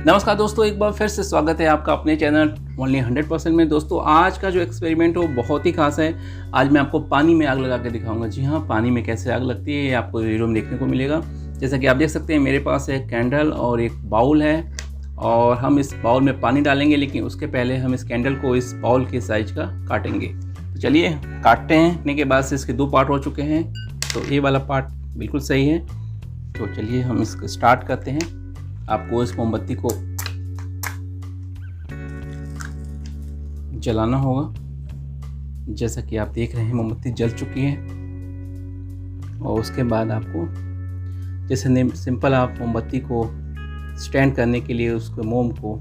नमस्कार दोस्तों, एक बार फिर से स्वागत है आपका अपने चैनल ओनली 100% में। दोस्तों आज का जो एक्सपेरिमेंट है वो बहुत ही खास है। आज मैं आपको पानी में आग लगा के दिखाऊंगा। जी हाँ, पानी में कैसे आग लगती है ये आपको वीडियो में देखने को मिलेगा। जैसा कि आप देख सकते हैं मेरे पास एक कैंडल और एक बाउल है और हम इस बाउल में पानी डालेंगे, लेकिन उसके पहले हम इस कैंडल को इस बाउल के साइज का काटेंगे। तो चलिए काटते हैं। काटने के बाद से इसके दो पार्ट हो चुके हैं, तो ये वाला पार्ट बिल्कुल सही है। तो चलिए हम इसको स्टार्ट करते हैं। आपको इस मोमबत्ती को जलाना होगा। जैसा कि आप देख रहे हैं मोमबत्ती जल चुकी है। और उसके बाद आपको जैसे सिंपल आप मोमबत्ती को स्टैंड करने के लिए उसको मोम को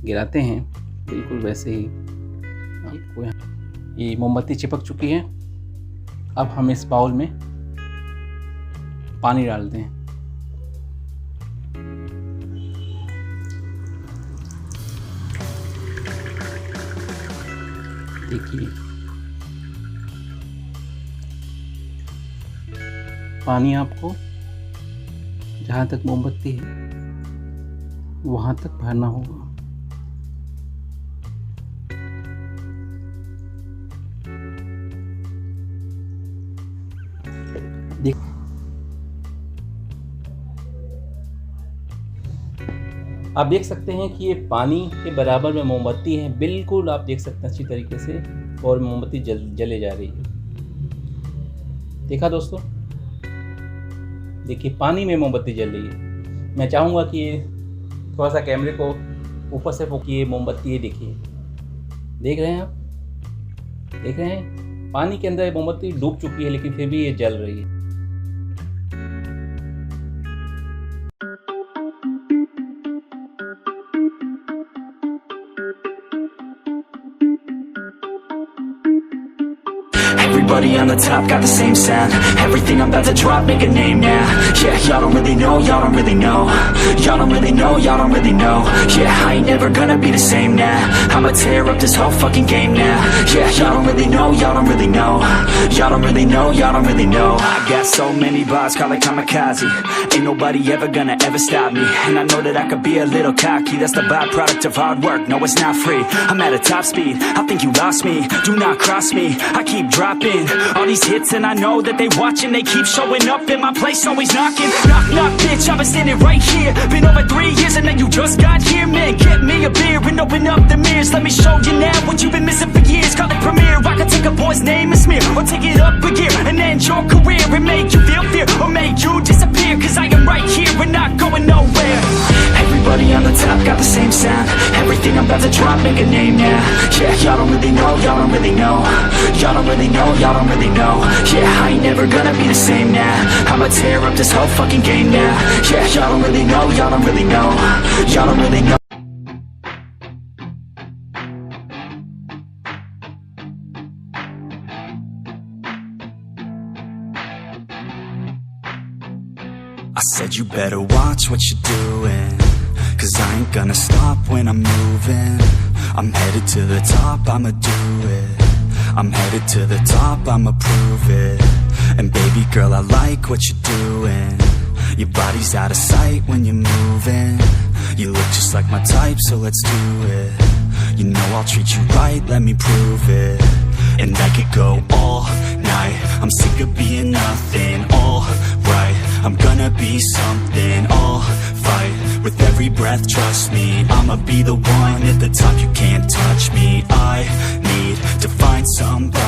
गिराते हैं, बिल्कुल वैसे ही आपको ये मोमबत्ती चिपक चुकी है। अब हम इस बाउल में पानी डालते हैं। देखिए पानी आपको जहाँ तक मोमबत्ती है वहाँ तक भरना होगा। आप देख सकते हैं कि ये पानी के बराबर में मोमबत्ती है। बिल्कुल आप देख सकते हैं अच्छी तरीके से, और मोमबत्ती जले जा रही है। देखा दोस्तों, देखिए पानी में मोमबत्ती जल रही है। मैं चाहूँगा कि ये थोड़ा सा कैमरे को ऊपर से फोकिए। मोमबत्ती ये देखिए, देख रहे हैं आप, देख रहे हैं पानी के अंदर मोमबत्ती डूब चुकी है, लेकिन फिर भी ये जल रही है। Everybody on the top got the same sound. Everything I'm about to drop, make a name now. Yeah, y'all don't really know, y'all don't really know. Y'all don't really know, y'all don't really know. Yeah, I ain't never gonna be the same now. I'ma tear up this whole fucking game now. Yeah, y'all don't really know, y'all don't really know. Y'all don't really know, y'all don't really know. I got so many bars, call it kamikaze. Ain't nobody ever gonna ever stop me. And I know that I could be a little cocky. That's the byproduct of hard work, no it's not free. I'm at a top speed, I think you lost me. Do not cross me, I keep dropping all these hits and I know that they watching. They keep showing up in my place, always knocking. Knock, knock, bitch, I've been standing right here. Been over 3 years and now you just got here. Man, get me a beer and open up the mirrors. Let me show you now what you've been missing for years. Call it premiere, I can take a boy's name and smear, or take it up a gear and end your career, and make you feel fear, or make you disappear. Cause I am right here and not going nowhere. Everybody on the top got the same sound. Everything I'm about to drop, make a name now. Yeah, y'all don't really know, y'all don't really know. Y'all don't really know, y'all don't really know. Yeah, I ain't never gonna be the same now. I'ma tear up this whole fucking game now. Yeah, y'all don't really know, y'all don't really know. Y'all don't really know. I said you better watch what you're doing, cause I ain't gonna stop when I'm moving. I'm headed to the top, I'ma do it. I'm headed to the top, I'ma prove it. And baby girl, I like what you're doing. Your body's out of sight when you're moving. You look just like my type, so let's do it. You know I'll treat you right, let me prove it. And I could go all night, I'm sick of being nothing. All right, I'm gonna be something. I'll fight with every breath, trust me. I'ma be the one at the top, you can't touch me. I need to find somebody